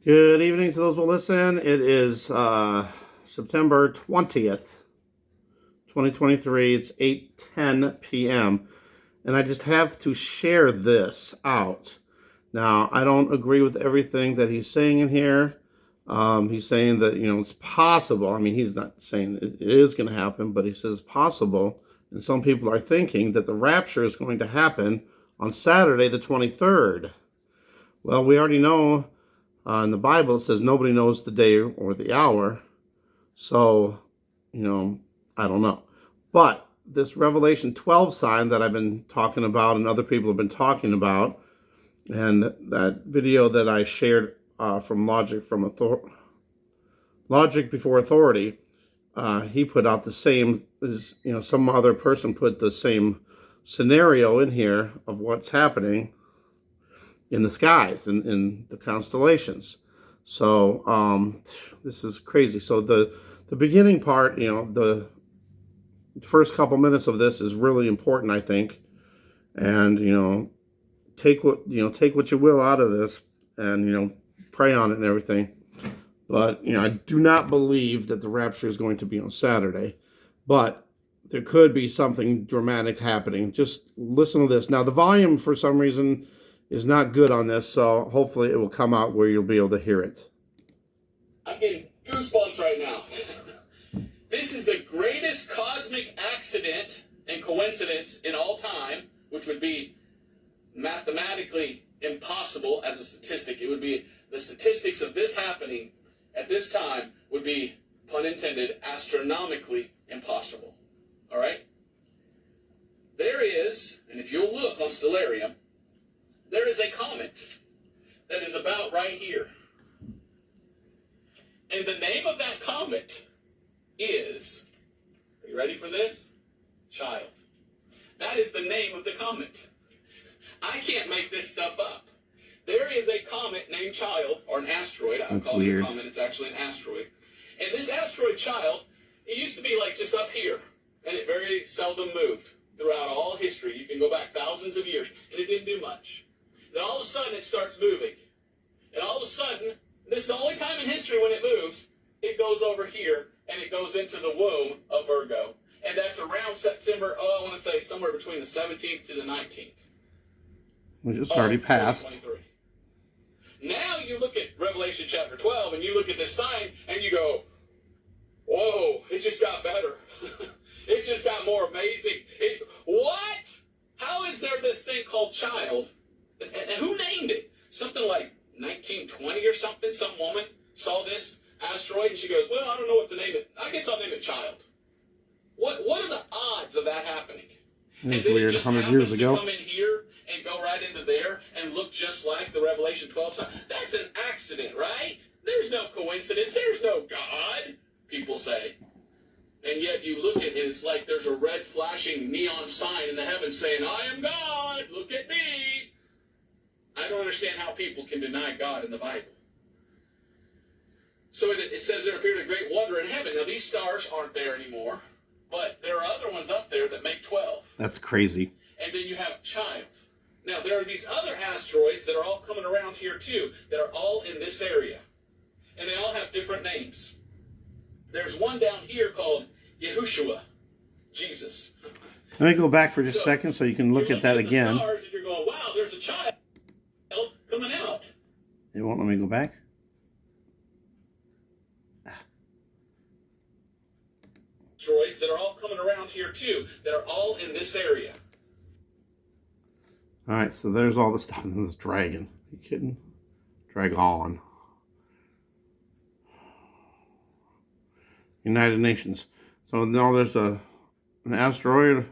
Good evening to those who will listen. It is September 20th, 2023. It's 8:10 p.m. And I just have to share this out. Now, I don't agree with everything that he's saying in here. He's saying that, it's possible. I mean, he's not saying it is going to happen, but he says possible. And some people are thinking that the rapture is going to happen on Saturday, the 23rd. Well, we already know in the Bible it says nobody knows the day or the hour. So, I don't know. But this Revelation 12 sign that I've been talking about and other people have been talking about, and that video that I shared from Logic Before Authority, he put out the same, some other person put the same scenario in here of what's happening in the skies, in the constellations. So this is crazy. So the beginning part, the first couple minutes of this is really important, I think. And take what you will out of this, and pray on it and everything. But I do not believe that the rapture is going to be on Saturday, but there could be something dramatic happening. Just listen to this. Now the volume for some reason is not good on this, so hopefully it will come out where you'll be able to hear it. I'm getting goosebumps right now. This is the greatest cosmic accident and coincidence in all time, which would be mathematically impossible as a statistic. It would be the statistics of this happening at this time would be, pun intended, astronomically impossible. All right? There is, and if you'll look on Stellarium, there is a comet that is about right here. And the name of that comet is, are you ready for this? Child. That is the name of the comet. I can't make this stuff up. There is a comet named Child, or an asteroid. I'm calling it a comet. It's actually an asteroid. And this asteroid Child, it used to be like just up here. And it very seldom moved throughout all history. You can go back thousands of years. And it didn't do much. Then all of a sudden it starts moving. And all of a sudden, this is the only time in history when it moves, it goes over here and it goes into the womb of Virgo. And that's around September, I want to say somewhere between the 17th to the 19th. Which is already passed. Now you look at Revelation chapter 12 and you look at this sign and you go, whoa, it just got better. It just got more amazing. What? How is there this thing called Child? And who named it? Something like 1920 or something. Some woman saw this asteroid and she goes, well, I don't know what to name it. I guess I'll name it Child. What are the odds of that happening? It's weird, 100 years ago. Come in here and go right into there and look just like the Revelation 12 sign. That's an accident, right? There's no coincidence. There's no God, people say. And yet you look at it, it's like there's a red flashing neon sign in the heavens saying, I am God, look at me. I don't understand how people can deny God in the Bible. So it says there appeared a great wonder in heaven. Now these stars aren't there anymore, but there are other ones up there that make 12. That's crazy. And then you have Child. Now there are these other asteroids that are all coming around here too, that are all in this area. And they all have different names. There's one down here called Yahushua, Jesus. Let me go back for just a second so you can look at that again. Stars and you're going, wow, there's a child coming out. It won't let me go back. Asteroids that are all coming around here too, that are all in this area. All right, so there's all the stuff in this dragon. Are you kidding? Dragon. United Nations. So now there's an asteroid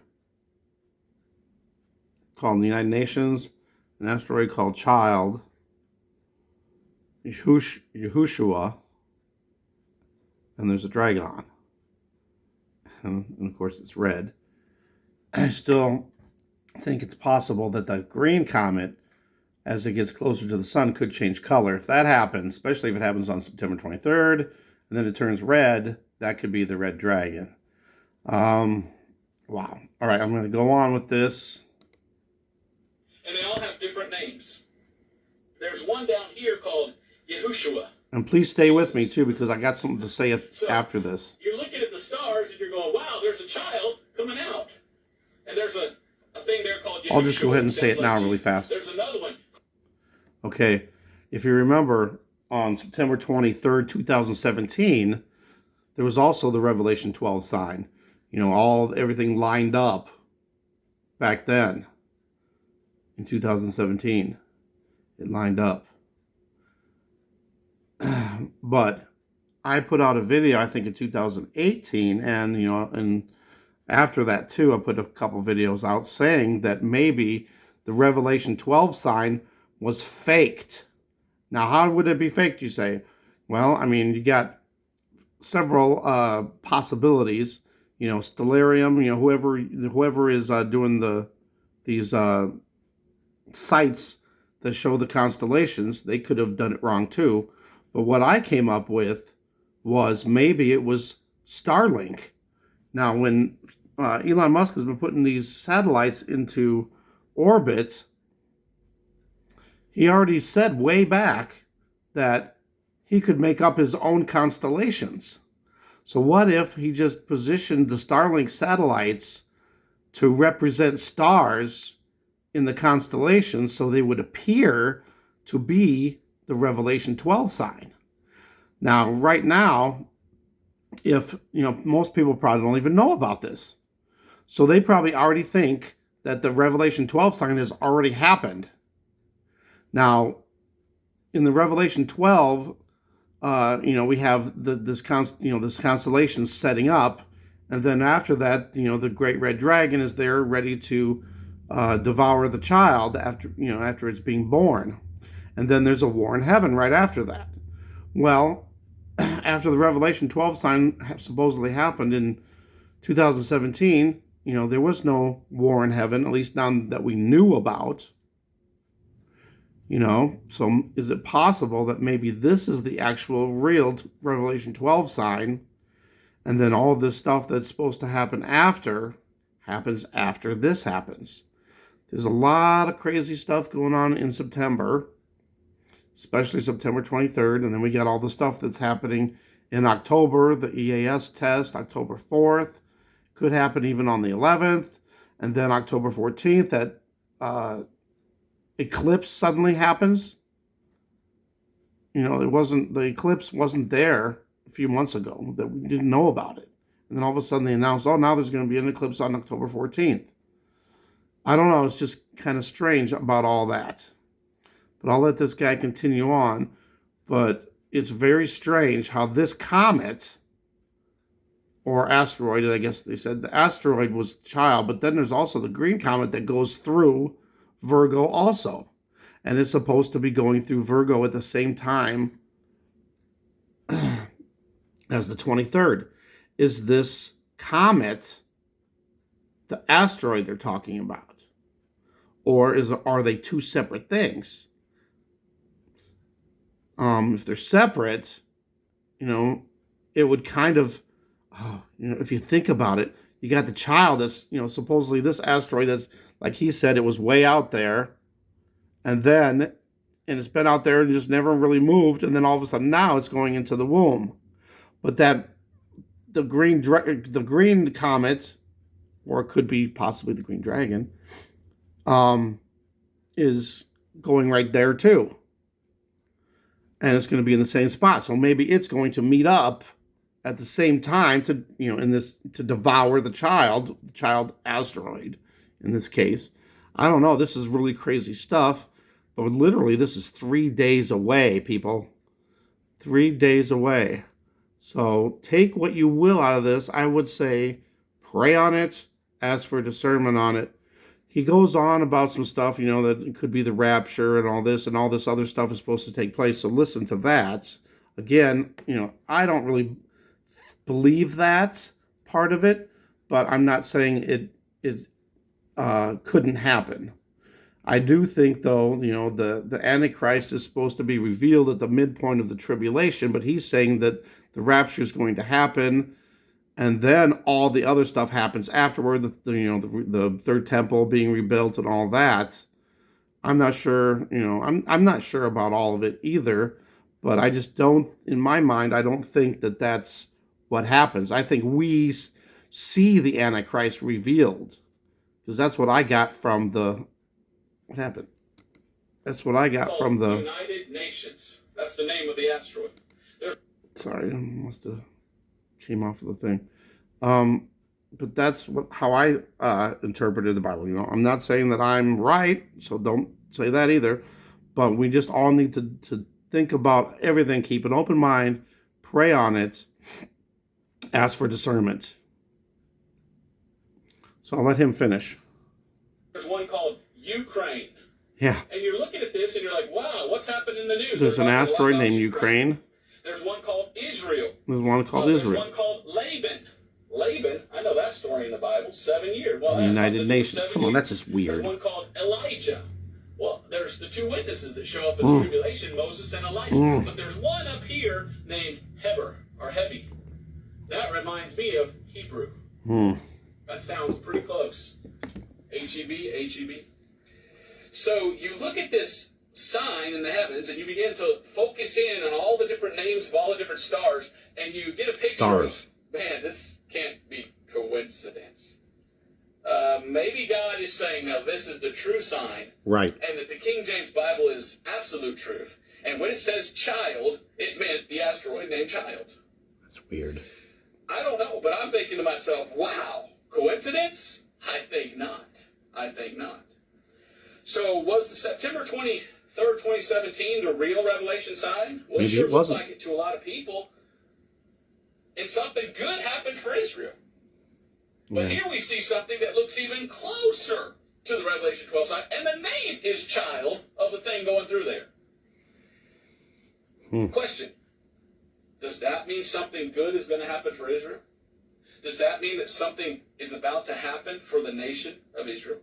called the United Nations, an asteroid called Child, Yahushua, and there's a dragon. And of course it's red. I still think it's possible that the green comet, as it gets closer to the sun, could change color. If that happens, especially if it happens on September 23rd, and then it turns red, that could be the red dragon. Wow. All right, I'm going to go on with this. And they all have different names. There's one down here called Yahushua. And please stay with me, too, because I got something to say after this. You're looking at the stars and you're going, wow, there's a child coming out. And there's a thing there called Yahushua. I'll just go ahead and say it now really fast. There's another one. Okay, if you remember, on September 23rd, 2017, there was also the Revelation 12 sign. You know, everything lined up back then in 2017. It lined up. But I put out a video, I think in 2018, and, you know, and after that too, I put a couple videos out saying that maybe the Revelation 12 sign was faked. Now, how would it be faked, you say? Well, I mean, you got several possibilities. You know, Stellarium, you know, whoever is doing these sites that show the constellations, they could have done it wrong too. But what I came up with was maybe it was Starlink. Now, when Elon Musk has been putting these satellites into orbit, he already said way back that he could make up his own constellations. So what if he just positioned the Starlink satellites to represent stars in the constellations so they would appear to be the Revelation 12 sign? Now, right now, if, you know, most people probably don't even know about this. So they probably already think that the Revelation 12 sign has already happened. Now, in the Revelation 12, you know, we have this constellation setting up, and then after that, you know, the great red dragon is there ready to devour the child after it's being born, and then there's a war in heaven right after that. Well, after the Revelation 12 sign supposedly happened in 2017, you know, there was no war in heaven, at least none that we knew about. You know, so is it possible that maybe this is the actual real Revelation 12 sign, and then all this stuff that's supposed to happen after happens after this happens? There's a lot of crazy stuff going on in September, especially September 23rd, and then we got all the stuff that's happening in October, the EAS test, October 4th, could happen even on the 11th, and then October 14th, that eclipse suddenly happens. You know, the eclipse wasn't there a few months ago, that we didn't know about it. And then all of a sudden they announced, oh, now there's going to be an eclipse on October 14th. I don't know, it's just kind of strange about all that. But I'll let this guy continue on. But it's very strange how this comet, or asteroid, I guess they said, the asteroid was child, but then there's also the green comet that goes through Virgo also, and it's supposed to be going through Virgo at the same time as the 23rd. Is this comet the asteroid they're talking about, or are they two separate things? If they're separate, you know, it would kind of, you know, if you think about it, you got the child that's, you know, supposedly this asteroid that's, like he said, it was way out there, and it's been out there and just never really moved, and then all of a sudden now it's going into the womb. But that the green comet, or it could be possibly the green dragon, is going right there too, and it's going to be in the same spot. So maybe it's going to meet up at the same time to, you know, to devour the child asteroid. In this case, I don't know. This is really crazy stuff, but literally this is 3 days away, people. 3 days away. So take what you will out of this. I would say pray on it, ask for discernment on it. He goes on about some stuff, you know, that it could be the rapture and all this other stuff is supposed to take place. So listen to that. Again, you know, I don't really believe that part of it, but I'm not saying it couldn't happen. I do think, though, you know, the Antichrist is supposed to be revealed at the midpoint of the tribulation, but he's saying that the rapture is going to happen, and then all the other stuff happens afterward. The third temple being rebuilt and all that. I'm not sure, I'm not sure about all of it either, but I just don't, in my mind, I don't think that that's what happens. I think we see the Antichrist revealed, because that's what I got from what happened? That's what I got from the United Nations. That's the name of the asteroid. Sorry, I must have came off of the thing. But that's how I interpreted the Bible. I'm not saying that I'm right, so don't say that either. But we just all need to think about everything, keep an open mind, pray on it, ask for discernment. So I'll let him finish. There's one called Ukraine. Yeah. And you're looking at this and you're like, wow, what's happened in the news? There's an asteroid named Ukraine. There's one called Israel. There's one called Israel. There's one called Laban. Laban, I know that story in the Bible, 7 years. Well, United Nations. Come on, that's just weird. There's one called Elijah. Well, there's the two witnesses that show up in the tribulation, Moses and Elijah. But there's one up here named Heber, or Hebi. That reminds me of Hebrew. That sounds pretty close. H-E-B, H-E-B. So you look at this sign in the heavens and you begin to focus in on all the different names of all the different stars, and you get a picture of, man, this can't be coincidence. Maybe God is saying, now this is the true sign. Right. And that the King James Bible is absolute truth. And when it says child, it meant the asteroid named Child. That's weird. I don't know, but I'm thinking to myself, wow, coincidence? I think not. I think not. So was the September 23rd, 2017 the real revelation sign? Well, it sure looks like it to a lot of people. And something good happened for Israel. But here we see something that looks even closer to the Revelation 12 sign. And the name is Child of the thing going through there. Question. Does that mean something good is going to happen for Israel? Does that mean that something is about to happen for the nation of Israel?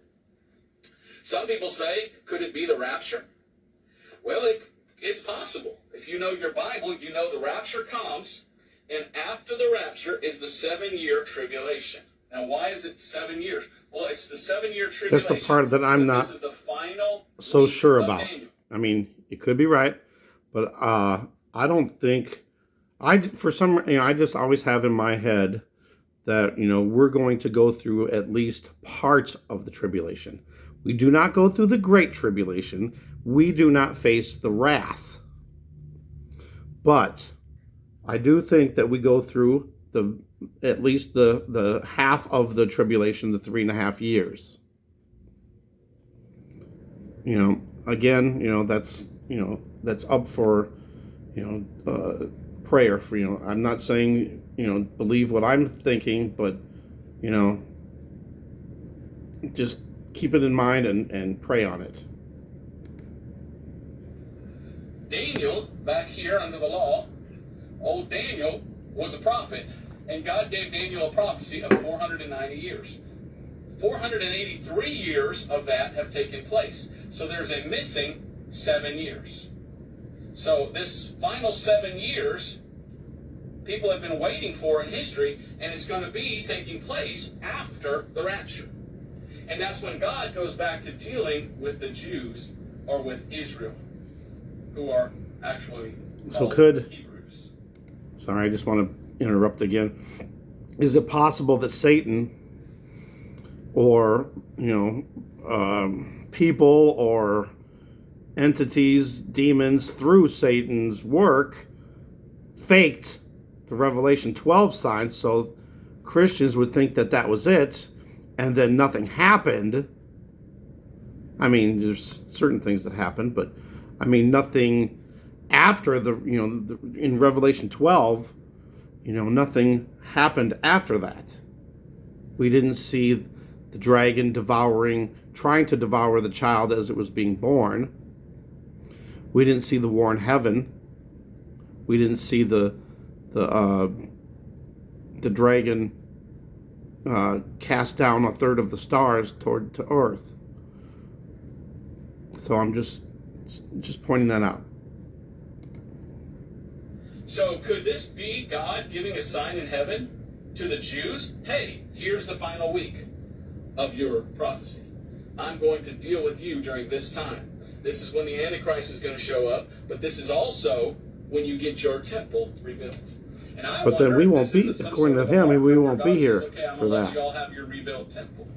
Some people say, could it be the rapture? Well, it's possible. If you know your Bible, you know the rapture comes, and after the rapture is the 7-year tribulation. Now, why is it 7 years? Well, it's the 7-year tribulation. That's the part that I'm not so sure about. Daniel. I mean, you could be right, but I don't think I just always have in my head that we're going to go through at least parts of the tribulation. We do not go through the great tribulation. We do not face the wrath. But I do think that we go through at least the half of the tribulation, the 3.5 years. Again, that's up for, prayer for, I'm not saying, believe what I'm thinking, but, just keep it in mind and pray on it. Daniel, back here under the law, old Daniel was a prophet, and God gave Daniel a prophecy of 490 years. 483 years of that have taken place. So there's a missing 7 years. So this final 7 years, people have been waiting for in history, and it's going to be taking place after the rapture. And that's when God goes back to dealing with the Jews, or with Israel, who are actually Hebrews. Sorry, I just want to interrupt again. Is it possible that Satan, or people or entities, demons, through Satan's work, faked the Revelation 12 sign so Christians would think that was it, and then nothing happened? I mean, there's certain things that happened, but I mean nothing after in Revelation 12, nothing happened after that. We didn't see the dragon trying to devour the child as it was being born. We didn't see the war in heaven. We didn't see the dragon cast down 1/3 of the stars to earth. So I'm just pointing that out. So could this be God giving a sign in heaven to the Jews? Hey, here's the final week of your prophecy. I'm going to deal with you during this time. This is when the Antichrist is going to show up, but this is also when you get your temple rebuilt. And I But then wonder we if won't this be, is some according sort to of a him, marker we where won't God be says, here okay, I'm for going to let that. you all have your rebuilt temple.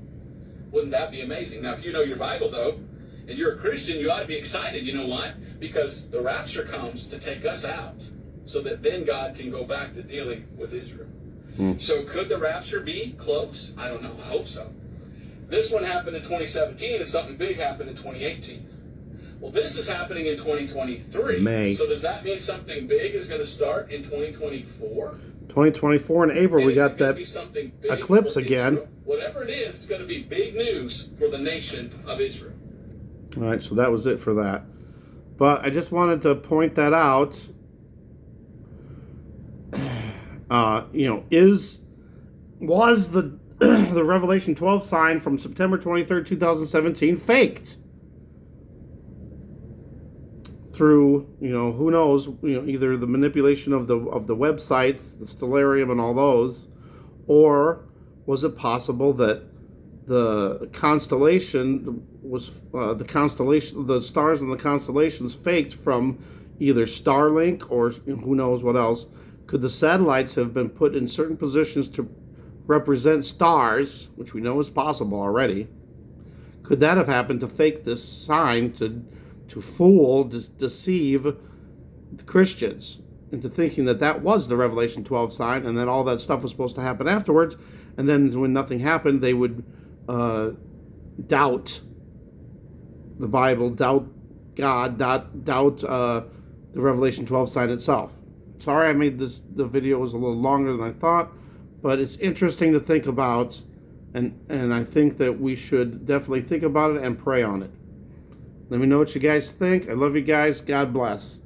Wouldn't that be amazing? Now, if you know your Bible, though, and you're a Christian, you ought to be excited. You know why? Because the rapture comes to take us out, so that then God can go back to dealing with Israel. So could the rapture be close? I don't know. I hope so. This one happened in 2017, and something big happened in 2018. Well, this is happening in 2023. May. So does that mean something big is going to start in 2024? 2024 in April, we got that eclipse again. Israel? Whatever it is, it's going to be big news for the nation of Israel. All right, so that was it for that. But I just wanted to point that out. Was the the Revelation 12 sign from September 23rd, 2017 faked? Through, who knows, either the manipulation of the websites, the Stellarium and all those, or was it possible that the constellation was the stars and the constellations faked from either Starlink or who knows what else? Could the satellites have been put in certain positions to represent stars, which we know is possible already? Could that have happened to fake this sign to fool, deceive the Christians into thinking that was the Revelation 12 sign, and then all that stuff was supposed to happen afterwards, and then when nothing happened, they would doubt the Bible, doubt God, doubt the Revelation 12 sign itself. Sorry I made the video was a little longer than I thought, but it's interesting to think about, and I think that we should definitely think about it and pray on it. Let me know what you guys think. I love you guys. God bless.